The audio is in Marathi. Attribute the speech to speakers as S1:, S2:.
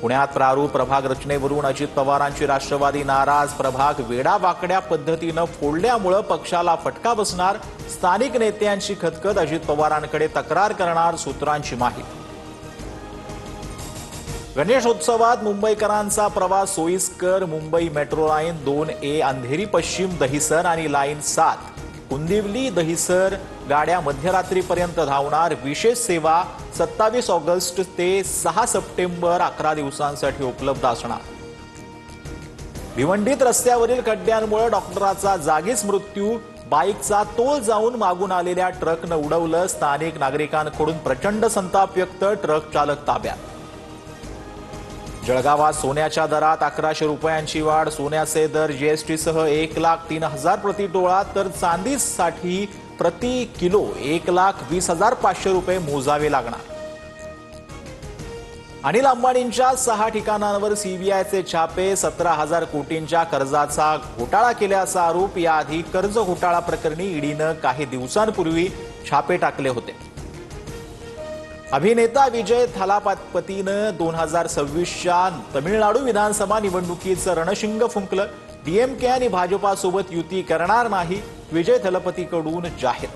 S1: पुण्यात प्रारूप प्रभाग रचनेवरून अजित पवारांची राष्ट्रवादी नाराज. प्रभाग वेडावाकड्या पद्धतीनं फोडल्यामुळे पक्षाला फटका बसणार. स्थानिक नेत्यांची खतखत. अजित पवारांकडे तक्रार करणार सूत्रांची माहिती. गणेशोत्सवात मुंबईकरांचा प्रवास सोयीस्कर. Mumbai metro line 2A Andheri पश्चिम दहिसर आणि लाईन 7 कुंदिवली दहिसर गाड्या मध्यरात्रीपर्यंत धावणार. विशेष सेवा 27 ऑगस्ट ते 6 सप्टेंबर 11 दिवसांसाठी उपलब्ध असणार. भिवंडीत रस्त्यावरील खड्ड्यांमुळे डॉक्टराचा जागीच मृत्यू. बाईकचा तोल जाऊन मागून आलेल्या ट्रकनं उडवलं. स्थानिक नागरिकांकडून प्रचंड संताप व्यक्त. ट्रक चालक ताब्यात. जळगावात सोन्याच्या दरात 1100 रुपयांची वाढ. सोन्याचे दर जीएसटीसह 1,03,000 प्रति तोळा, तर चांदीसाठी प्रति किलो 1,20,500 रुपये मोजावे लागणार. अनिल अंबानींच्या 6 ठिकाणांवर सीबीआयचे छापे. 17,000 कोटींच्या कर्जाचा घोटाळा केल्याचा आरोप. याआधी कर्ज घोटाळा प्रकरणी ईडीनं काही दिवसांपूर्वी छापे टाकले होते. अभिनेता विजय थालापतीनं 2026च्या तमिळनाडू विधानसभा निवडणुकीचं रणशिंग फुंकलं. डीएमके आणि भाजपासोबत युती करणार नाही. विजय थालापतीकडून जाहीर.